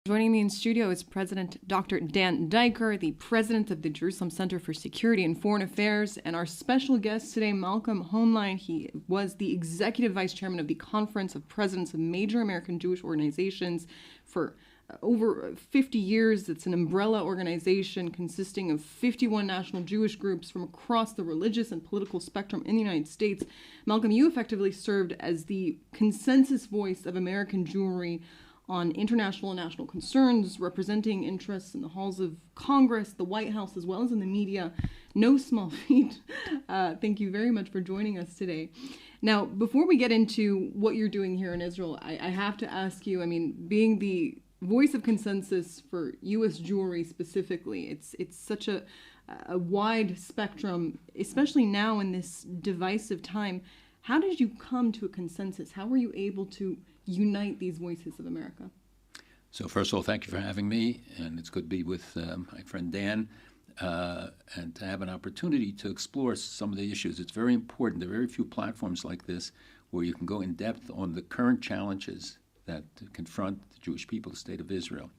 Joining me in studio is President Dr. Dan Diker, the president of the Jerusalem Center for Security and Foreign Affairs, and our special guest today, Malcolm Hoenlein. He was the executive vice chairman of the Conference of Presidents of Major American Jewish Organizations for over 50 years. It's an umbrella organization consisting of 51 national Jewish groups from across the religious and political spectrum in the United States. Malcolm, you effectively served as the consensus voice of American Jewry on international and national concerns, representing interests in the halls of Congress, the White House, as well as in the media. No small feat. Thank you very much for joining us today. Now, before we get into what you're doing here in Israel, I have to ask you, being the voice of consensus for U.S. Jewry specifically, it's such a wide spectrum, especially now in this divisive time. How did you come to a consensus? How were you able to unite these voices of America? So first of all, thank you for having me, and it's good to be with my friend Dan and to have an opportunity to explore some of the issues. It's very important. There are very few platforms like this where you can go in depth on the current challenges that confront the Jewish people, the state of Israel.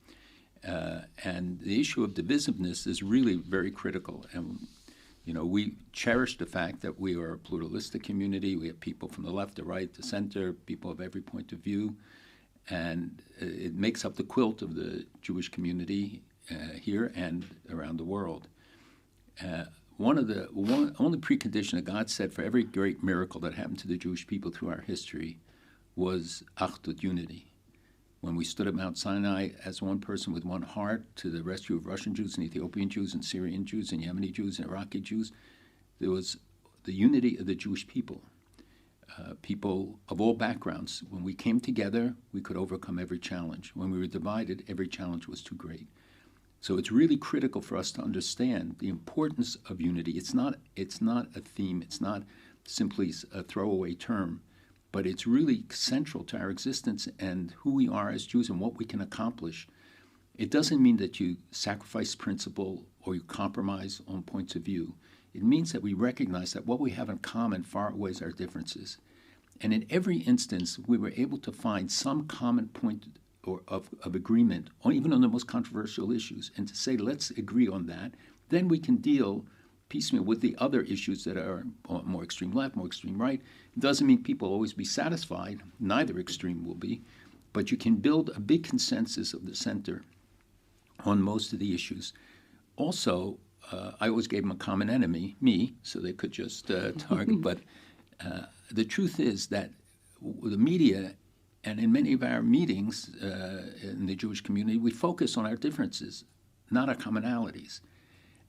And the issue of divisiveness is really very critical. And we cherish the fact that we are a pluralistic community. We have people from the left, the right, the center, people of every point of view. And it makes up the quilt of the Jewish community here and around the world. Only precondition that God said for every great miracle that happened to the Jewish people through our history was achdut, unity. When we stood at Mount Sinai as one person with one heart to the rescue of Russian Jews and Ethiopian Jews and Syrian Jews and Yemeni Jews and Iraqi Jews, there was the unity of the Jewish people, people of all backgrounds. When we came together, we could overcome every challenge. When we were divided, every challenge was too great. So it's really critical for us to understand the importance of unity. It's not a theme. It's not simply a throwaway term. But it's really central to our existence and who we are as Jews and what we can accomplish. It doesn't mean that you sacrifice principle or you compromise on points of view. It means that we recognize that what we have in common far outweighs our differences. And in every instance, we were able to find some common point of agreement, or even on the most controversial issues, and to say, let's agree on that. Then we can deal piecemeal with the other issues that are more extreme left, more extreme right. It doesn't mean people will always be satisfied. Neither extreme will be. But you can build a big consensus of the center on most of the issues. Also, I always gave them a common enemy, me, so they could just target. But the truth is that the media, and in many of our meetings in the Jewish community, we focus on our differences, not our commonalities.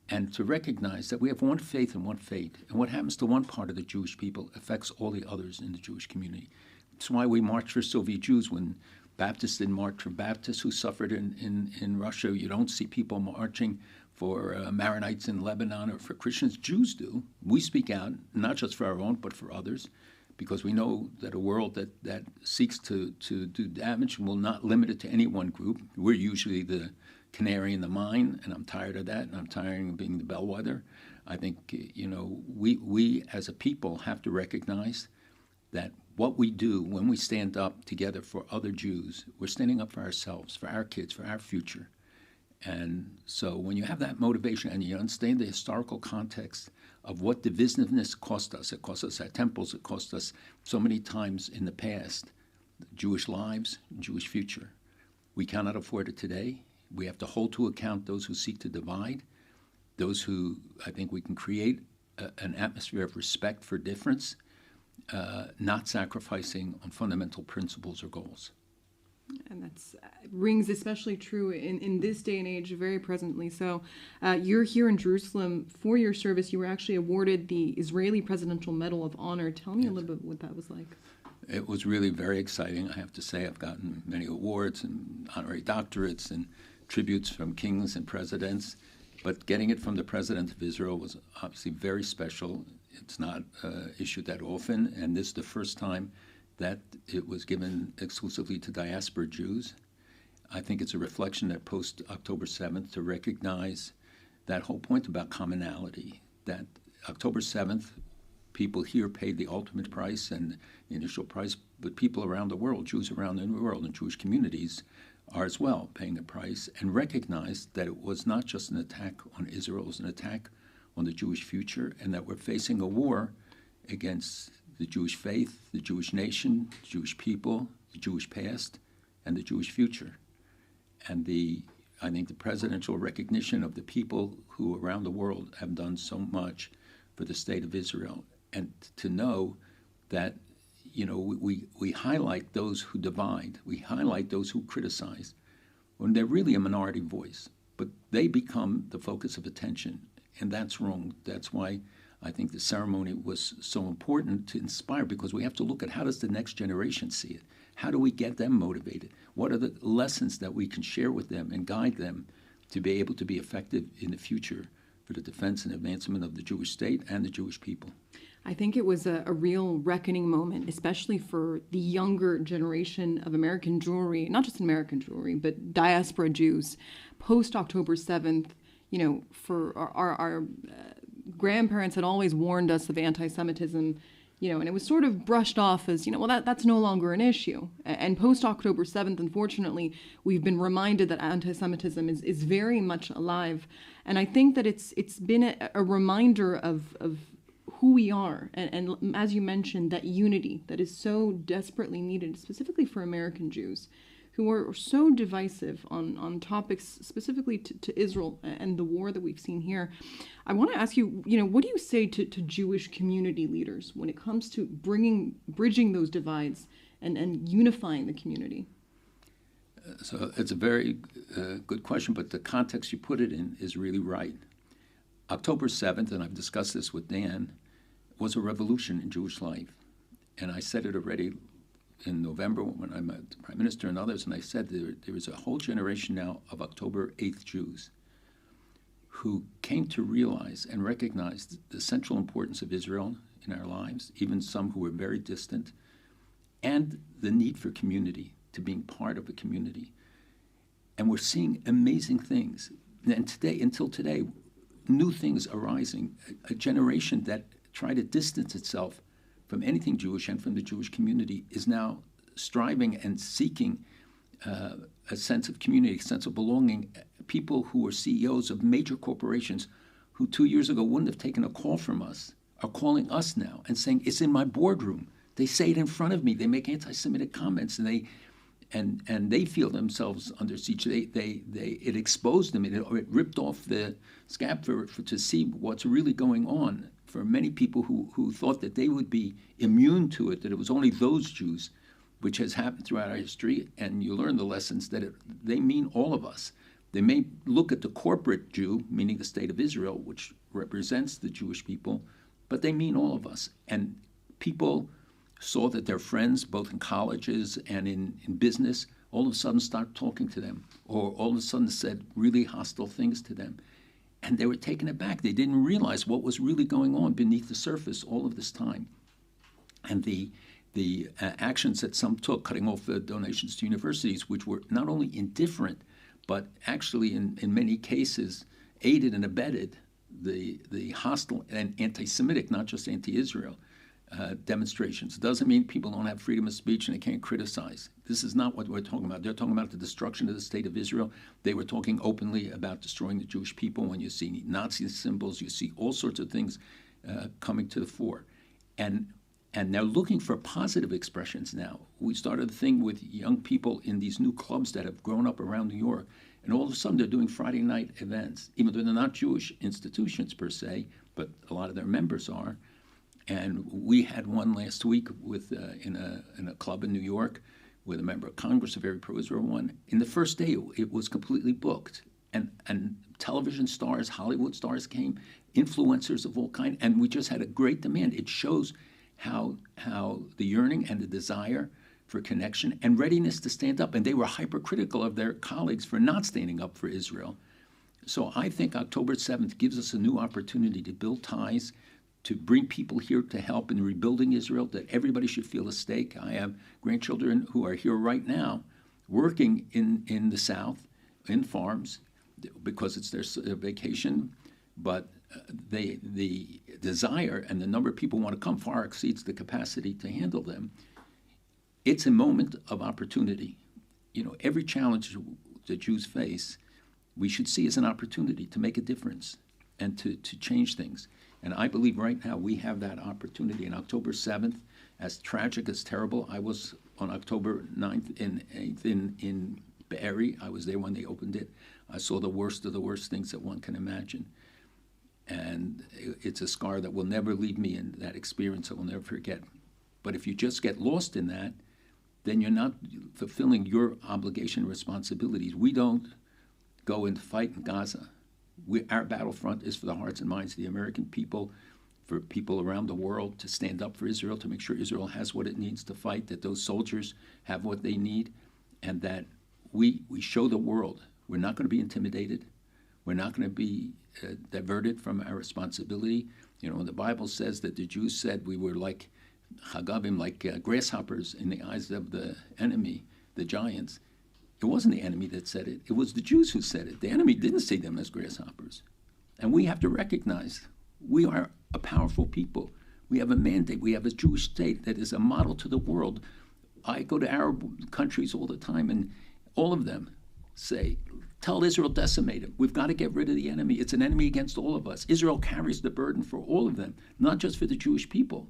And to recognize that we have one faith and one fate, and what happens to one part of the Jewish people affects all the others in the Jewish community. That's why we march for Soviet Jews when Baptists didn't march for Baptists who suffered in Russia. You don't see people marching for Maronites in Lebanon or for Christians. Jews do. We speak out, not just for our own, but for others, because we know that a world that seeks to do damage will not limit it to any one group. We're usually the canary in the mine, and I'm tired of that, and I'm tired of being the bellwether. I think, we as a people have to recognize that what we do when we stand up together for other Jews, we're standing up for ourselves, for our kids, for our future. And so when you have that motivation and you understand the historical context of what divisiveness cost us, it cost us our temples, it cost us so many times in the past, Jewish lives, Jewish future. We cannot afford it today. We have to hold to account those who seek to divide, those who I think we can create an atmosphere of respect for difference, not sacrificing on fundamental principles or goals. And that rings especially true in this day and age, very presently. So you're here in Jerusalem for your service. You were actually awarded the Israeli Presidential Medal of Honor. Tell me a little bit what that was like. It was really very exciting. I have to say I've gotten many awards and honorary doctorates and tributes from kings and presidents, but getting it from the President of Israel was obviously very special. It's not issued that often, and this is the first time that it was given exclusively to diaspora Jews. I think it's a reflection that post-October 7th to recognize that whole point about commonality, that October 7th, people here paid the ultimate price and the initial price, but people around the world, Jews around the world and Jewish communities, are as well paying a price, and recognize that it was not just an attack on Israel, it was an attack on the Jewish future, and that we're facing a war against the Jewish faith, the Jewish nation, the Jewish people, the Jewish past, and the Jewish future. And I think the presidential recognition of the people who around the world have done so much for the state of Israel, and to know that, we highlight those who divide, we highlight those who criticize, when they're really a minority voice, but they become the focus of attention, and that's wrong. That's why I think the ceremony was so important to inspire, because we have to look at how does the next generation see it? How do we get them motivated? What are the lessons that we can share with them and guide them to be able to be effective in the future for the defense and advancement of the Jewish state and the Jewish people? I think it was a real reckoning moment, especially for the younger generation of American Jewry, not just American Jewry, but diaspora Jews, post-October 7th. For our grandparents had always warned us of anti-Semitism, and it was sort of brushed off as, that's no longer an issue. And post-October 7th, unfortunately, we've been reminded that anti-Semitism is very much alive. And I think that it's been a reminder of who we are. And as you mentioned, that unity that is so desperately needed, specifically for American Jews, who are so divisive on topics specifically to Israel and the war that we've seen here. I want to ask you, what do you say to Jewish community leaders when it comes to bridging those divides and unifying the community? So it's a very good question, but the context you put it in is really right. October 7th, and I've discussed this with Dan, was a revolution in Jewish life. And I said it already in November when I met the Prime Minister and others, and I said there is a whole generation now of October 8th Jews who came to realize and recognize the central importance of Israel in our lives, even some who were very distant, and the need for community, to being part of a community. And we're seeing amazing things. And until today, new things arising, a generation that tried to distance itself from anything Jewish and from the Jewish community is now striving and seeking a sense of community, a sense of belonging. People who are CEOs of major corporations who 2 years ago wouldn't have taken a call from us are calling us now and saying, it's in my boardroom. They say it in front of me. They make anti-Semitic comments, and they feel themselves under siege. It exposed them. It ripped off the scab to see what's really going on. For many people who thought that they would be immune to it, that it was only those Jews, which has happened throughout our history, and you learn the lessons that they mean all of us. They may look at the corporate Jew, meaning the state of Israel, which represents the Jewish people, but they mean all of us. And people saw that their friends, both in colleges and in business, all of a sudden start talking to them, or all of a sudden said really hostile things to them. And they were taken aback. They didn't realize what was really going on beneath the surface all of this time. And the actions that some took, cutting off the donations to universities, which were not only indifferent, but actually in many cases aided and abetted the hostile and anti-Semitic, not just anti-Israel, demonstrations. It doesn't mean people don't have freedom of speech and they can't criticize. This is not what we're talking about. They're talking about the destruction of the state of Israel. They were talking openly about destroying the Jewish people. When you see Nazi symbols, you see all sorts of things coming to the fore. And they're looking for positive expressions now. We started a thing with young people in these new clubs that have grown up around New York, and all of a sudden they're doing Friday night events, even though they're not Jewish institutions per se, but a lot of their members are. And we had one last week with in a club in New York with a member of Congress, a very pro-Israel one. In the first day, it was completely booked. And television stars, Hollywood stars came, influencers of all kinds, and we just had a great demand. It shows how the yearning and the desire for connection and readiness to stand up, and they were hypercritical of their colleagues for not standing up for Israel. So I think October 7th gives us a new opportunity to build ties, to bring people here to help in rebuilding Israel, that everybody should feel a stake. I have grandchildren who are here right now working in the South, in farms, because it's their vacation, but the desire and the number of people who want to come far exceeds the capacity to handle them. It's a moment of opportunity. every challenge that Jews face, we should see as an opportunity to make a difference and to change things. And I believe right now we have that opportunity. On October 7th, as tragic, as terrible, I was on October 9th and 8th in Be'eri. I was there when they opened it. I saw the worst of the worst things that one can imagine. And it's a scar that will never leave me, in that experience I will never forget. But if you just get lost in that, then you're not fulfilling your obligation and responsibilities. We don't go and fight in Gaza. Our battlefront is for the hearts and minds of the American people, for people around the world to stand up for Israel, to make sure Israel has what it needs to fight, that those soldiers have what they need, and that we show the world we're not going to be intimidated. We're not going to be diverted from our responsibility. When the Bible says that the Jews said we were like Chagavim, like grasshoppers in the eyes of the enemy, the giants, it wasn't the enemy that said it. It was the Jews who said it. The enemy didn't see them as grasshoppers. And we have to recognize we are a powerful people. We have a mandate. We have a Jewish state that is a model to the world. I go to Arab countries all the time, and all of them say, tell Israel, decimate it. We've got to get rid of the enemy. It's an enemy against all of us. Israel carries the burden for all of them, not just for the Jewish people.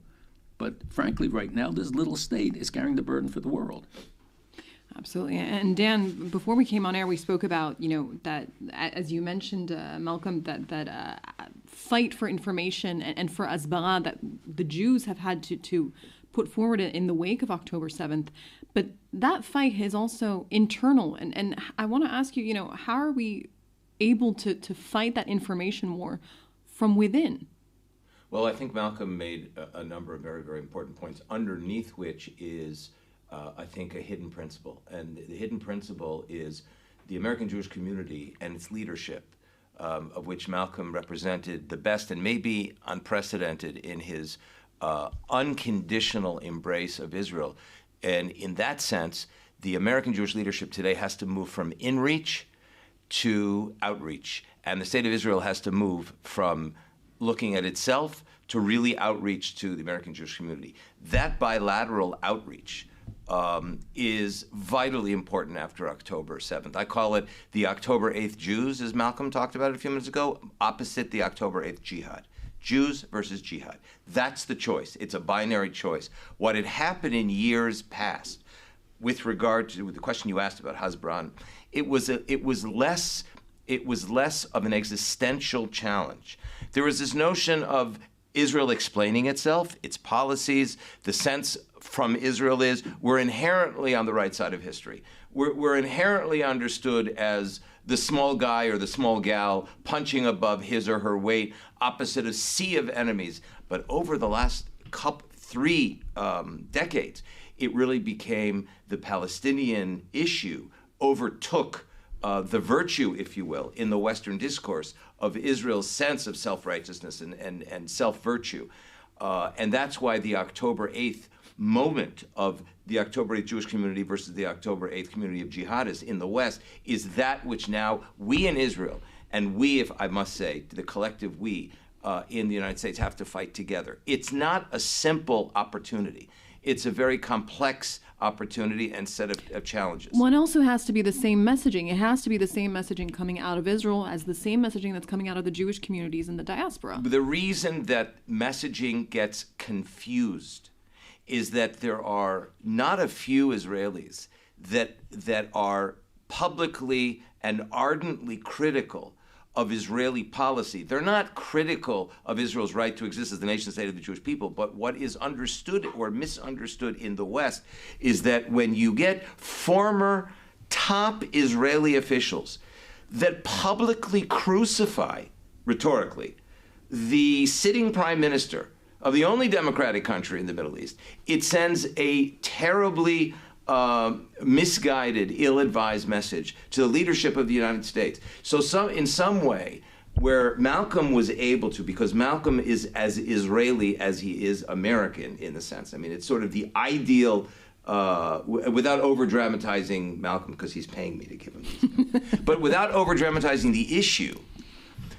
But frankly, right now, this little state is carrying the burden for the world. Absolutely. And Dan, before we came on air, we spoke about, that, as you mentioned, Malcolm, that fight for information and for Asbara that the Jews have had to put forward in the wake of October 7th. But that fight is also internal. And I want to ask you, how are we able to fight that information war from within? Well, I think Malcolm made a number of very, very important points, underneath which is I think, a hidden principle. And the hidden principle is the American Jewish community and its leadership, of which Malcolm represented the best and maybe unprecedented in his unconditional embrace of Israel. And in that sense, the American Jewish leadership today has to move from inreach to outreach. And the state of Israel has to move from looking at itself to really outreach to the American Jewish community. That bilateral outreach is vitally important after October 7th. I call it the October 8th Jews, as Malcolm talked about a few minutes ago, opposite the October 8th Jihad. Jews versus Jihad. That's the choice. It's a binary choice. What had happened in years past, with regard to the question you asked about Hasbran, it was less of an existential challenge. There was this notion of Israel explaining itself, its policies. The sense from Israel is we're inherently on the right side of history. We're inherently understood as the small guy or the small gal punching above his or her weight, opposite a sea of enemies. But over the last three decades, it really became the Palestinian issue overtook the virtue, if you will, in the Western discourse of Israel's sense of self-righteousness and self-virtue. And that's why the October 8th moment of the October 8th Jewish community versus the October 8th community of jihadists in the West is that which now we in Israel, and we, if I must say, the collective we in the United States have to fight together. It's not a simple opportunity. It's a very complex opportunity and set of challenges. One also has to be the same messaging. It has to be the same messaging coming out of Israel as the same messaging that's coming out of the Jewish communities in the diaspora. The reason that messaging gets confused is that there are not a few Israelis that are publicly and ardently critical of Israeli policy. They're not critical of Israel's right to exist as the nation state of the Jewish people, but what is understood or misunderstood in the West is that when you get former top Israeli officials that publicly crucify, rhetorically, the sitting prime minister of the only democratic country in the Middle East, it sends a terribly misguided, ill-advised message to the leadership of the United States. So in some way, where Malcolm was able to, because Malcolm is as Israeli as he is American in the sense, I mean, it's sort of the ideal, without over-dramatizing Malcolm, because he's paying me to give him these, but without over-dramatizing the issue,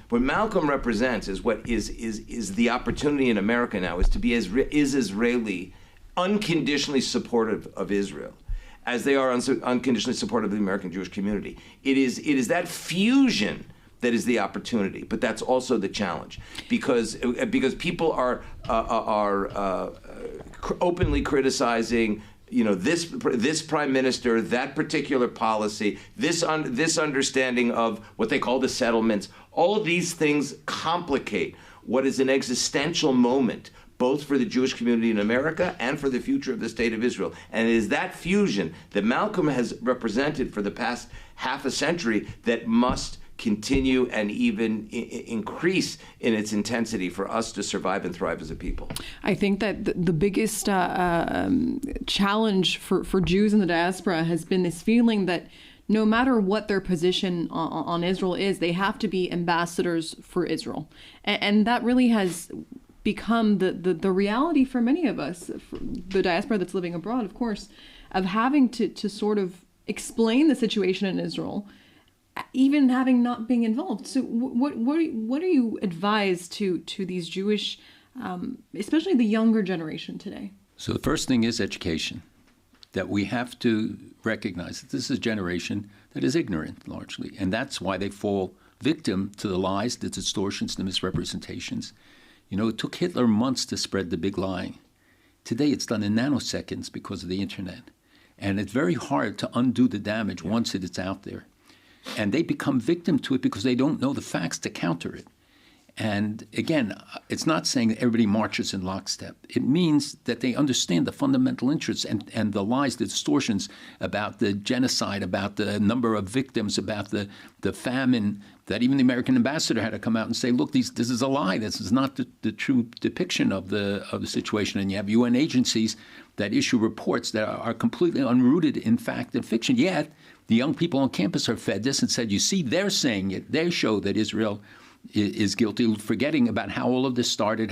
what Malcolm represents is what is the opportunity in America now is to be Israeli, unconditionally supportive of Israel. as they are unconditionally supportive of the American Jewish community. It is that fusion that is the opportunity, but that's also the challenge, because people are openly criticizing, this prime minister, that particular policy, this understanding of what they call the settlements. All of these things complicate what is an existential moment, both for the Jewish community in America and for the future of the State of Israel. And it is that fusion that Malcolm has represented for the past half a century that must continue and even increase in its intensity for us to survive and thrive as a people. I think that the biggest challenge for Jews in the diaspora has been this feeling that no matter what their position on Israel is, they have to be ambassadors for Israel. And that really has become the reality for many of us, for the diaspora that's living abroad, of course, of having to sort of explain the situation in Israel, even having not been involved. So what do you advise to these Jewish, especially the younger generation today? So the first thing is education, that we have to recognize that this is a generation that is ignorant largely, and that's why they fall victim to the lies, the distortions, the misrepresentations. It took Hitler months to spread the big lie. Today it's done in nanoseconds because of the internet, and it's very hard to undo the damage once it's out there. And they become victim to it because they don't know the facts to counter it. And again, it's not saying that everybody marches in lockstep. It means that they understand the fundamental interests and the lies, the distortions about the genocide, about the number of victims, about the famine, that even the American ambassador had to come out and say, look, this is a lie. This is not the true depiction of the situation. And you have UN agencies that issue reports that are completely unrooted in fact and fiction. Yet the young people on campus are fed this and said, you see, they're saying it. They show that Israel is guilty, forgetting about how all of this started,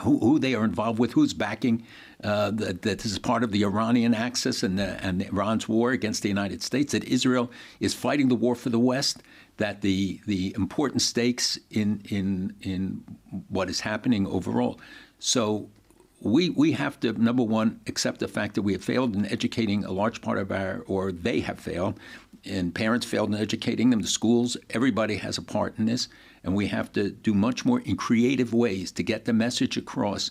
who they are involved with, who's backing, that this is part of the Iranian axis and Iran's war against the United States, that Israel is fighting the war for the West, that the important stakes in what is happening overall. So we have to, number one, accept the fact that we have failed in educating a large part of or they have failed, and parents failed in educating them, the schools, everybody has a part in this, and we have to do much more in creative ways to get the message across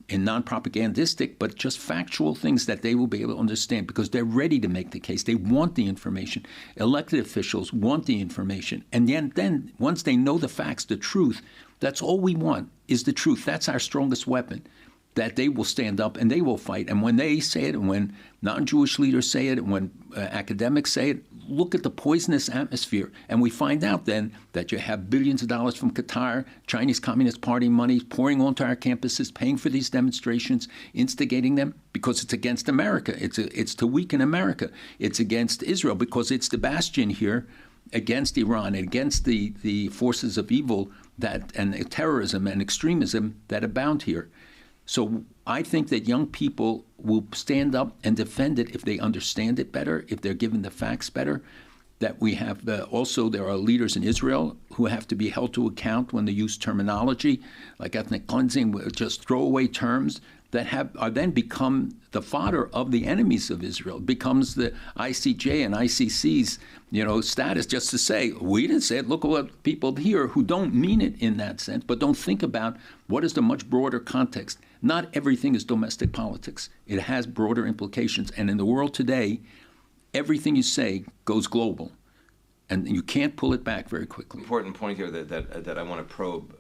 in non-propagandistic, but just factual things that they will be able to understand, because they're ready to make the case. They want the information. Elected officials want the information. And then once they know the facts, the truth, that's all we want is the truth. That's our strongest weapon, that they will stand up and they will fight. And when they say it, and when non-Jewish leaders say it, and when academics say it, look at the poisonous atmosphere. And we find out then that you have billions of dollars from Qatar, Chinese Communist Party money pouring onto our campuses, paying for these demonstrations, instigating them, because it's against America. It's to weaken America. It's against Israel because it's the bastion here against Iran, against the forces of evil and terrorism and extremism that abound here. So I think that young people will stand up and defend it if they understand it better, if they're given the facts better. That we have also, there are leaders in Israel who have to be held to account when they use terminology like ethnic cleansing, just throwaway terms that are then become the fodder of the enemies of Israel. It becomes the ICJ and ICC's status, just to say, we didn't say it. Look at what people here who don't mean it in that sense, but don't think about what is the much broader context. Not everything is domestic politics. It has broader implications. And in the world today, everything you say goes global. And you can't pull it back very quickly. Important point here that I want to probe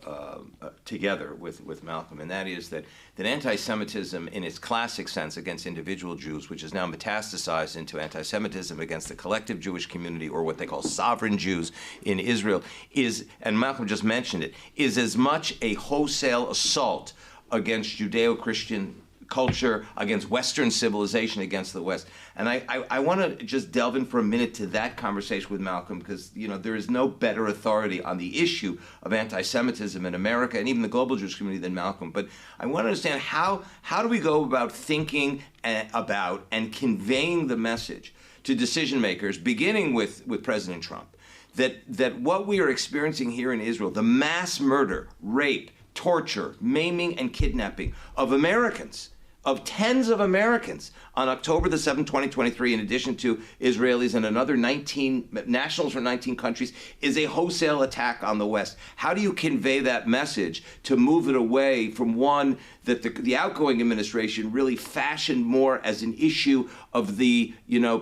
together with Malcolm, and that is that anti-Semitism in its classic sense against individual Jews, which is now metastasized into anti-Semitism against the collective Jewish community, or what they call sovereign Jews in Israel, is, and Malcolm just mentioned it, is as much a wholesale assault against Judeo-Christian culture, against Western civilization, against the West. And I want to just delve in for a minute to that conversation with Malcolm, because there is no better authority on the issue of anti-Semitism in America and even the global Jewish community than Malcolm. But I want to understand how do we go about thinking about and conveying the message to decision makers, beginning with President Trump, that what we are experiencing here in Israel, the mass murder, rape, torture, maiming, and kidnapping of Americans, of tens of Americans on October the 7th, 2023, in addition to Israelis and another 19 nationals from 19 countries, is a wholesale attack on the West. How do you convey that message to move it away from one that the outgoing administration really fashioned more as an issue of the,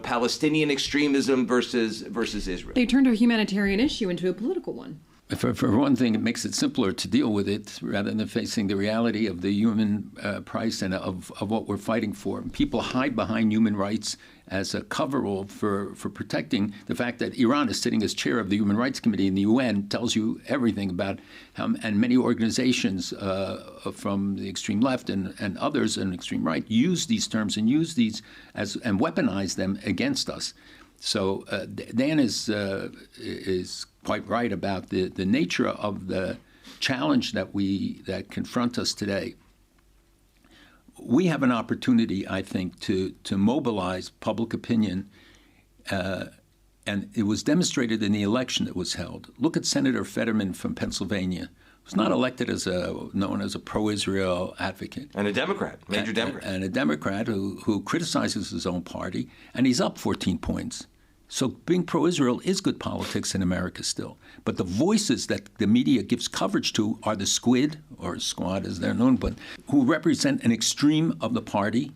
Palestinian extremism versus Israel? They turned a humanitarian issue into a political one. For one thing, it makes it simpler to deal with it rather than facing the reality of the human price and of what we're fighting for. People hide behind human rights as a coverall for protecting the fact that Iran is sitting as chair of the Human Rights Committee in the UN, tells you everything about how, and many organizations from the extreme left and others in the extreme right use these terms and use these and weaponize them against us. So Dan is quite right about the nature of the challenge that confront us today. We have an opportunity, I think, to mobilize public opinion, and it was demonstrated in the election that was held. Look at Senator Fetterman from Pennsylvania. He was not elected as known as a pro-Israel advocate. And a Democrat, major Democrat. And a Democrat who criticizes his own party, and he's up 14 points. So being pro-Israel is good politics in America still. But the voices that the media gives coverage to are the squid, or squad as they're known, but who represent an extreme of the party,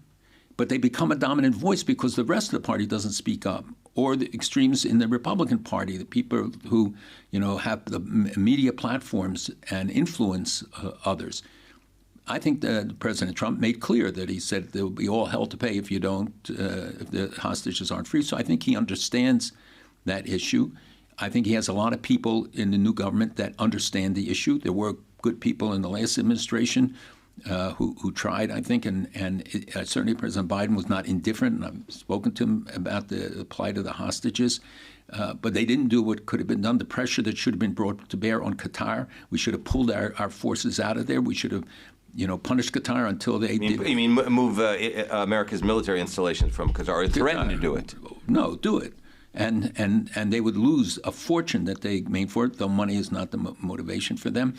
but they become a dominant voice because the rest of the party doesn't speak up. Or the extremes in the Republican Party, the people who, have the media platforms and influence others. I think that President Trump made clear that he said there will be all hell to pay if you don't, if the hostages aren't free. So I think he understands that issue. I think he has a lot of people in the new government that understand the issue. There were good people in the last administration who tried, I think, and certainly President Biden was not indifferent, and I've spoken to him about the plight of the hostages. But they didn't do what could have been done. The pressure that should have been brought to bear on Qatar, we should have pulled our forces out of there. We should have punished Qatar until they did. You mean move America's military installations from Qatar, or threaten to do it? No, do it. And they would lose a fortune that they made for it, though money is not the motivation for them.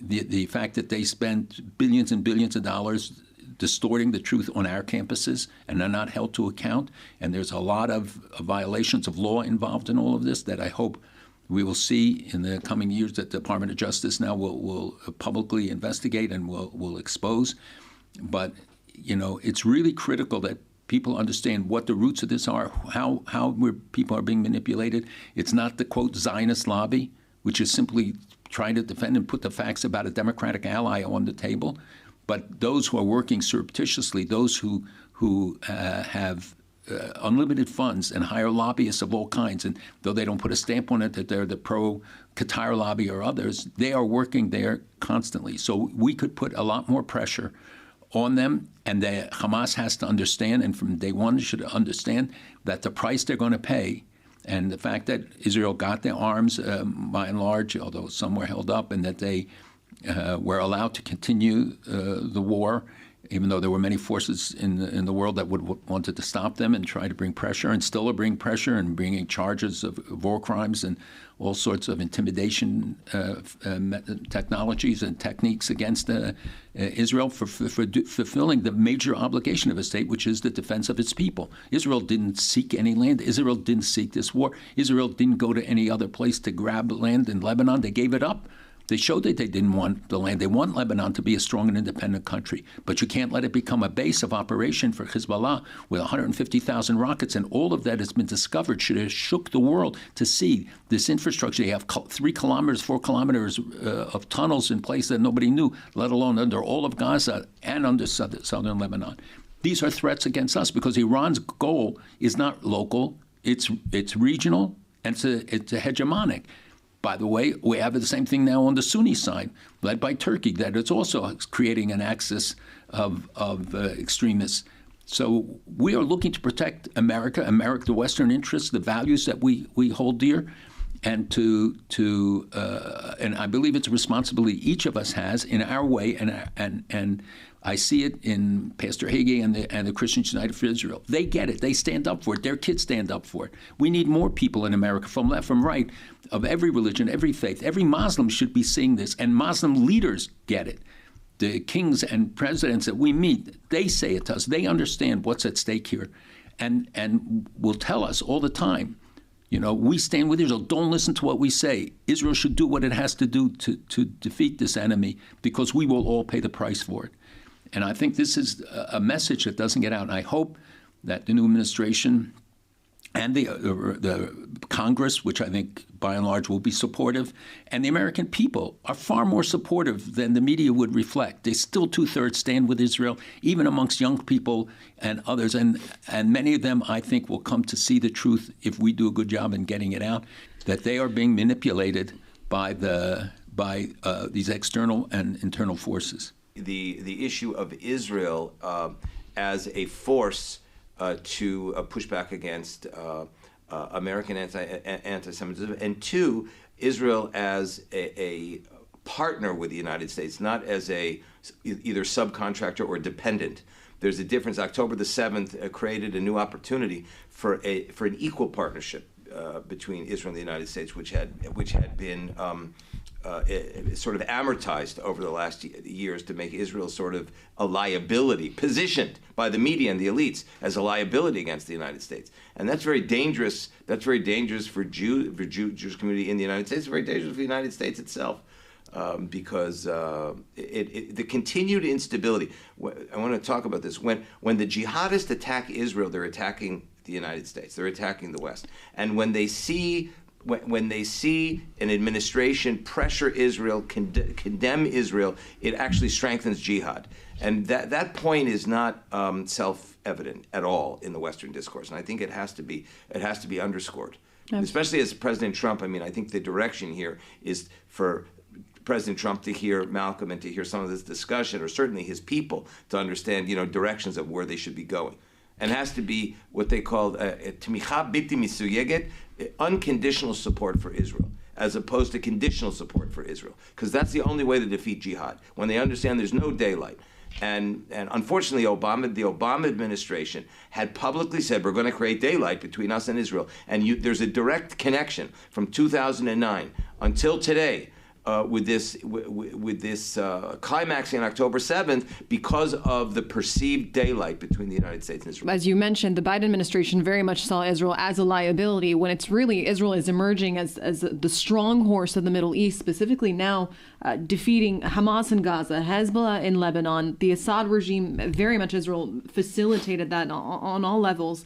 The fact that they spent billions and billions of dollars distorting the truth on our campuses and they're not held to account, and there's a lot of violations of law involved in all of this that I hope we will see in the coming years that the Department of Justice now will publicly investigate and will expose. But, it's really critical that people understand what the roots of this are, how people are being manipulated. It's not the, quote, Zionist lobby, which is simply trying to defend and put the facts about a Democratic ally on the table. But those who are working surreptitiously, those who have unlimited funds and hire lobbyists of all kinds, and though they don't put a stamp on it that they're the pro-Qatar lobby or others, they are working there constantly. So we could put a lot more pressure on them, and Hamas has to understand, and from day one should understand, that the price they're going to pay, and the fact that Israel got their arms by and large, although some were held up, and that they were allowed to continue the war, even though there were many forces in the world that wanted to stop them and try to bring pressure, and still are bringing pressure and bringing charges of war crimes and all sorts of intimidation technologies and techniques against Israel for fulfilling the major obligation of a state, which is the defense of its people. Israel didn't seek any land. Israel didn't seek this war. Israel didn't go to any other place to grab land in Lebanon. They gave it up. They showed that they didn't want the land. They want Lebanon to be a strong and independent country. But you can't let it become a base of operation for Hezbollah with 150,000 rockets. And all of that has been discovered, should have shook the world to see this infrastructure. They have 3 kilometers, 4 kilometers of tunnels in place that nobody knew, let alone under all of Gaza and under southern Lebanon. These are threats against us because Iran's goal is not local. It's regional, and it's a hegemonic. By the way, we have the same thing now on the Sunni side, led by Turkey, that it's also creating an axis of extremists. So we are looking to protect America, the Western interests, the values that we hold dear, and and I believe it's a responsibility each of us has in our way, and I see it in Pastor Hagee and the Christians United for Israel. They get it. They stand up for it. Their kids stand up for it. We need more people in America, from left, from right, of every religion, every faith. Every Muslim should be seeing this, and Muslim leaders get it. The kings and presidents that we meet, they say it to us. They understand what's at stake here, and will tell us all the time, we stand with Israel. Don't listen to what we say. Israel should do what it has to do to defeat this enemy, because we will all pay the price for it. And I think this is a message that doesn't get out. And I hope that the new administration and the Congress, which I think by and large will be supportive, and the American people are far more supportive than the media would reflect. They still 2/3 stand with Israel, even amongst young people and others. And many of them, I think, will come to see the truth if we do a good job in getting it out, that they are being manipulated by these external and internal forces. The issue of Israel as a force to push back against American anti-Semitism, and two, Israel as a partner with the United States, not as either subcontractor or dependent. There's a difference. October the 7th created a new opportunity for an equal partnership between Israel and the United States, which had been sort of amortized over the last years to make Israel sort of a liability, positioned by the media and the elites as a liability against the United States. And that's very dangerous. That's very dangerous for Jewish community in the United States. It's very dangerous for the United States itself. Because the continued instability. I want to talk about this. When the jihadists attack Israel, they're attacking the United States. They're attacking the West. And when they see an administration pressure Israel, condemn Israel, it actually strengthens jihad. And that point is not self-evident at all in the Western discourse. And I think it has to be underscored. Absolutely. Especially as President Trump. I mean, I think the direction here is for President Trump to hear Malcolm and to hear some of this discussion, or certainly his people to understand, directions of where they should be going. And it has to be what they call tmicha bilti misuyeget, unconditional support for Israel, as opposed to conditional support for Israel, because that's the only way to defeat jihad. When they understand there's no daylight. And unfortunately, the Obama administration had publicly said, we're going to create daylight between us and Israel. And there's a direct connection from 2009 until today. With this climaxing on October 7th because of the perceived daylight between the United States and Israel. As you mentioned, the Biden administration very much saw Israel as a liability, when it's really Israel is emerging as the strong horse of the Middle East, specifically now defeating Hamas in Gaza, Hezbollah in Lebanon. The Assad regime, very much Israel facilitated that on all levels.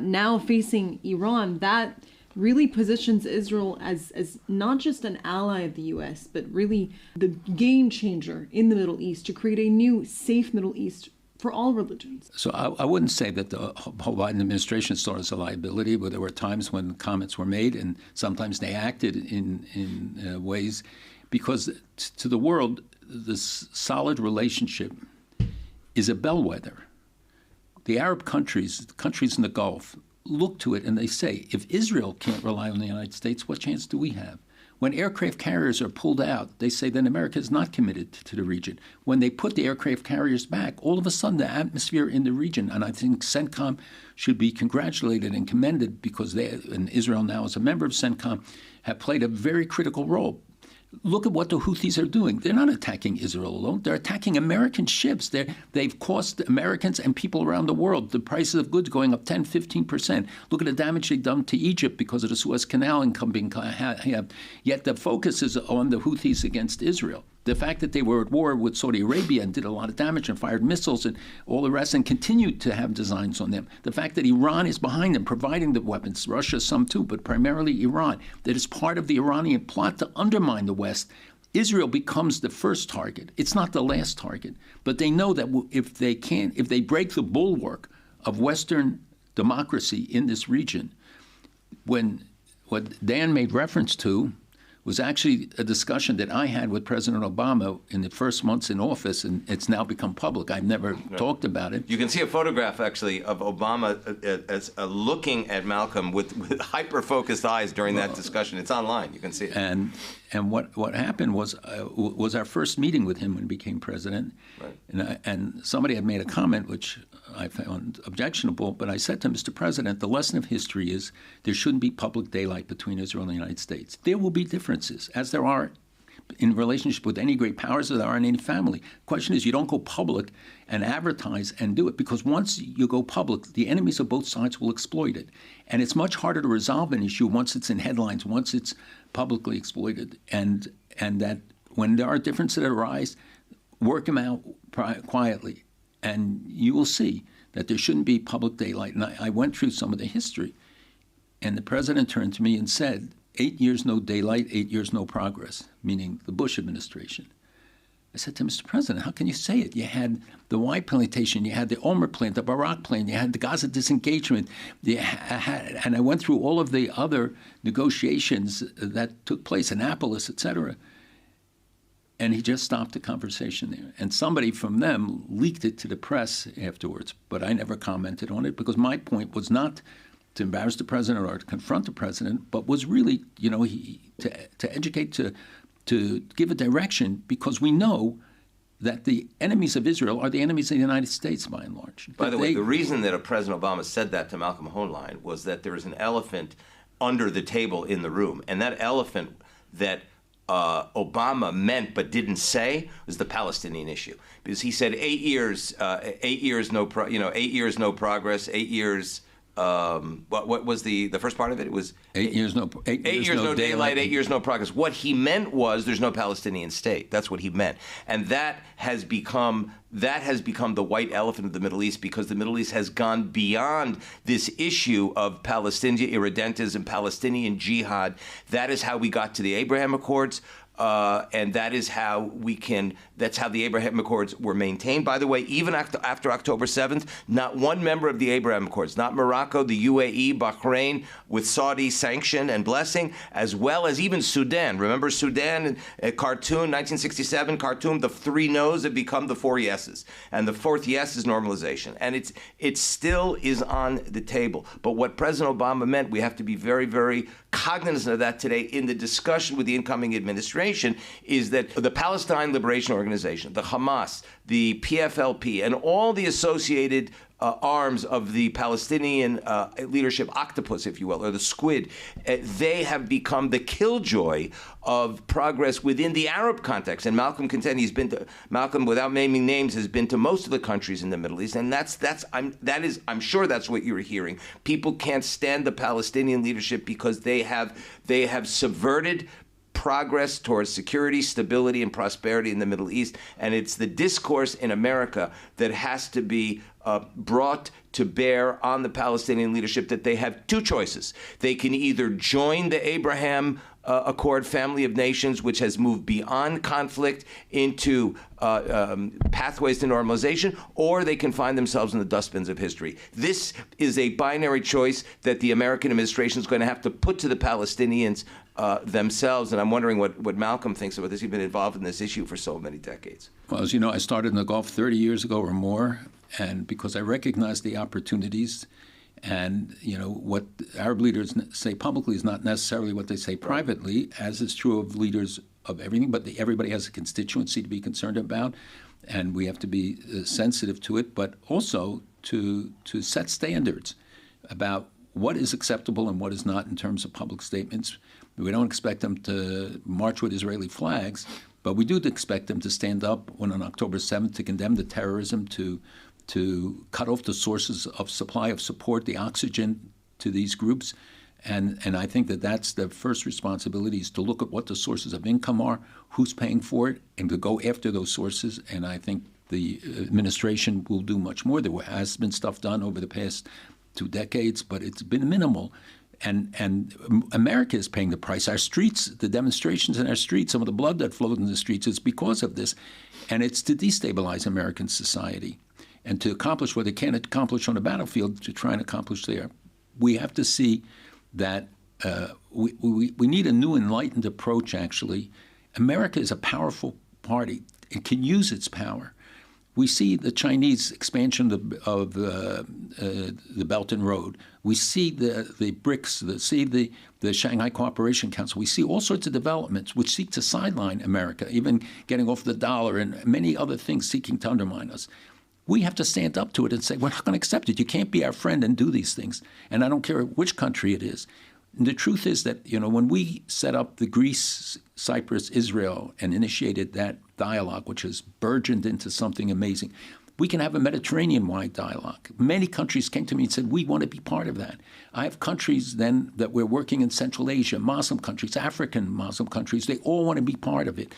Now facing Iran, that really positions Israel as not just an ally of the U.S., but really the game changer in the Middle East to create a new, safe Middle East for all religions. So I wouldn't say that the whole Biden administration saw it as a liability, but there were times when comments were made, and sometimes they acted in ways, because to the world, this solid relationship is a bellwether. The Arab countries in the Gulf, look to it and they say, if Israel can't rely on the United States, what chance do we have? When aircraft carriers are pulled out, they say then America is not committed to the region. When they put the aircraft carriers back, all of a sudden the atmosphere in the region, and I think CENTCOM should be congratulated and commended, because and Israel now as a member of CENTCOM, have played a very critical role. Look at what the Houthis are doing. They're not attacking Israel alone. They're attacking American ships. They've cost Americans and people around the world the prices of goods going up 10, 15%. Look at the damage they've done to Egypt because of the Suez Canal income being yet the focus is on the Houthis against Israel. The fact that they were at war with Saudi Arabia and did a lot of damage and fired missiles and all the rest and continued to have designs on them. The fact that Iran is behind them, providing the weapons, Russia some too, but primarily Iran, that is part of the Iranian plot to undermine the West. Israel becomes the first target. It's not the last target. But they know that if they break the bulwark of Western democracy in this region, what Dan made reference to was actually a discussion that I had with President Obama in the first months in office, and it's now become public. I've never talked about it. You can see a photograph, actually, of Obama as looking at Malcolm with hyper-focused eyes during that discussion. It's online. You can see it. And what happened was our first meeting with him when he became president. Right. And somebody had made a comment which I found objectionable, but I said to him, Mr. President, the lesson of history is there shouldn't be public daylight between Israel and the United States. There will be differences, as there are in relationship with any great powers that are in any family. Question is, you don't go public and advertise and do it, because once you go public, the enemies of both sides will exploit it. And it's much harder to resolve an issue once it's in headlines, once it's publicly exploited. And that when there are differences that arise, work them out quietly. And you will see that there shouldn't be public daylight. And I went through some of the history, and the president turned to me and said, 8 years no daylight, 8 years no progress, meaning the Bush administration. I said to Mr. President, how can you say it? You had the Y plantation, you had the Omer plant, the Barak plant, you had the Gaza disengagement, and I went through all of the other negotiations that took place, Annapolis, et cetera. And he just stopped the conversation there. And somebody from them leaked it to the press afterwards, but I never commented on it, because my point was not to embarrass the president or to confront the president, but was really, to educate, to give a direction, because we know that the enemies of Israel are the enemies of the United States, by and large. By the way, the reason that President Obama said that to Malcolm Hoenlein was that there is an elephant under the table in the room, and that elephant that Obama meant but didn't say was the Palestinian issue, because he said 8 years, 8 years no 8 years no progress, 8 years. What was the first part of it? It was 8 years no 8 years no daylight, 8 years no progress. What he meant was there's no Palestinian state. That's what he meant, and that has become the white elephant of the Middle East, because the Middle East has gone beyond this issue of Palestinian irredentism, Palestinian jihad. That is how we got to the Abraham Accords. And that is how that's how the Abraham Accords were maintained. By the way, even after October 7th, not one member of the Abraham Accords, not Morocco, the UAE, Bahrain, with Saudi sanction and blessing, as well as even Sudan. Remember Sudan, Khartoum, 1967, Khartoum, the 3 no's have become the 4 yeses. And the 4th yes is normalization. And it still is on the table. But what President Obama meant, we have to be very, very cognizant of that today in the discussion with the incoming administration, is that the Palestine Liberation Organization, the Hamas, the PFLP, and all the associated arms of the Palestinian leadership octopus, if you will, or the squid, they have become the killjoy of progress within the Arab context. And Malcolm contended Malcolm, without naming names, has been to most of the countries in the Middle East, and I'm sure that's what you're hearing. People can't stand the Palestinian leadership because they have subverted progress towards security, stability, and prosperity in the Middle East. And it's the discourse in America that has to be brought to bear on the Palestinian leadership, that they have 2 choices. They can either join the Abraham Accord family of nations, which has moved beyond conflict into pathways to normalization, or they can find themselves in the dustbins of history. This is a binary choice that the American administration is going to have to put to the Palestinians themselves. And I'm wondering what Malcolm thinks about this. He's been involved in this issue for so many decades. Well, as you know, I started in the Gulf 30 years ago or more, and because I recognized the opportunities, and what Arab leaders say publicly is not necessarily what they say privately, as is true of leaders of everything. But everybody has a constituency to be concerned about, and we have to be sensitive to it. But also to set standards about what is acceptable and what is not in terms of public statements. We don't expect them to march with Israeli flags, but we do expect them to stand up on October 7th to condemn the terrorism, to cut off the sources of supply of support, the oxygen to these groups. And I think that's the first responsibility, is to look at what the sources of income are, who's paying for it, and to go after those sources. And I think the administration will do much more. There has been stuff done over the past 2 decades, but it's been minimal. And America is paying the price. Our streets, the demonstrations in our streets, some of the blood that flowed in the streets is because of this. And it's to destabilize American society and to accomplish what they can't accomplish on the battlefield to try and accomplish there. We have to see that we need a new enlightened approach, actually. America is a powerful party. It can use its power. We see the Chinese expansion of the Belt and Road. We see the BRICS, the Shanghai Cooperation Council. We see all sorts of developments which seek to sideline America, even getting off the dollar and many other things seeking to undermine us. We have to stand up to it and say, we're not going to accept it. You can't be our friend and do these things. And I don't care which country it is. And the truth is that, when we set up the Greece Cyprus, Israel, and initiated that dialogue, which has burgeoned into something amazing. We can have a Mediterranean-wide dialogue. Many countries came to me and said, we want to be part of that. I have countries then that we're working in Central Asia, Muslim countries, African Muslim countries. They all want to be part of it.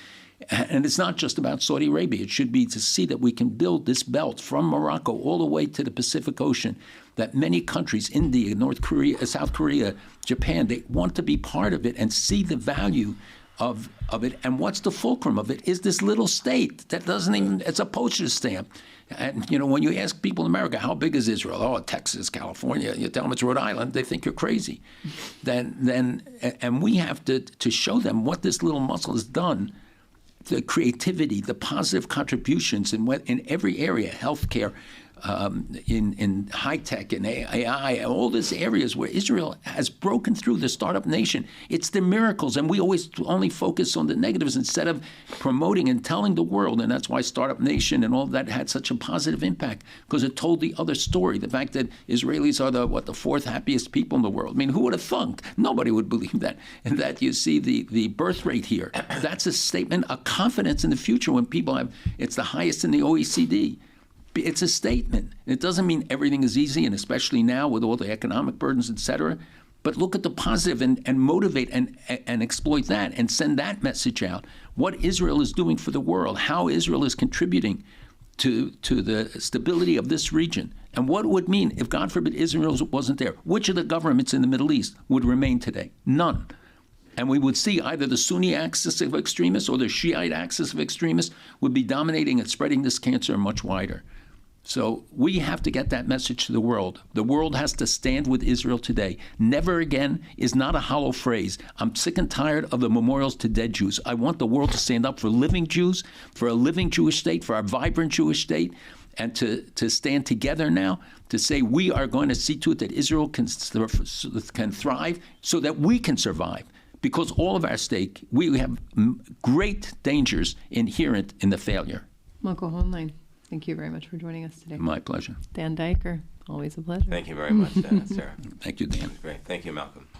And it's not just about Saudi Arabia. It should be to see that we can build this belt from Morocco all the way to the Pacific Ocean, that many countries, India, North Korea, South Korea, Japan, they want to be part of it and see the value of it. And what's the fulcrum of it is this little state that doesn't even, it's a postage stamp. And, when you ask people in America, how big is Israel? Oh, Texas, California. You tell them it's Rhode Island, they think you're crazy. And we have to show them what this little muscle has done, the creativity, the positive contributions in every area, healthcare, in high tech and AI, all these areas where Israel has broken through, the startup nation. It's the miracles, and we always only focus on the negatives instead of promoting and telling the world. And that's why Startup Nation and all that had such a positive impact, because it told the other story. The fact that Israelis are the fourth happiest people in the world. I mean, who would have thunk? Nobody would believe that. And that you see the birth rate here. That's a statement, a confidence in the future when people have, it's the highest in the OECD. It's a statement. It doesn't mean everything is easy, and especially now with all the economic burdens, et cetera. But look at the positive and motivate and exploit that and send that message out. What Israel is doing for the world, how Israel is contributing to the stability of this region, and what it would mean if, God forbid, Israel wasn't there. Which of the governments in the Middle East would remain today? None. And we would see either the Sunni axis of extremists or the Shiite axis of extremists would be dominating and spreading this cancer much wider. So we have to get that message to the world. The world has to stand with Israel today. Never again is not a hollow phrase. I'm sick and tired of the memorials to dead Jews. I want the world to stand up for living Jews, for a living Jewish state, for our vibrant Jewish state, and to stand together now to say we are going to see to it that Israel can thrive so that we can survive. Because all of our stake, we have great dangers inherent in the failure. Malcolm Hoenlein, thank you very much for joining us today. My pleasure. Dan Diker, always a pleasure. Thank you very much, Sarah. Thank you, Dan. Great. Thank you, Malcolm.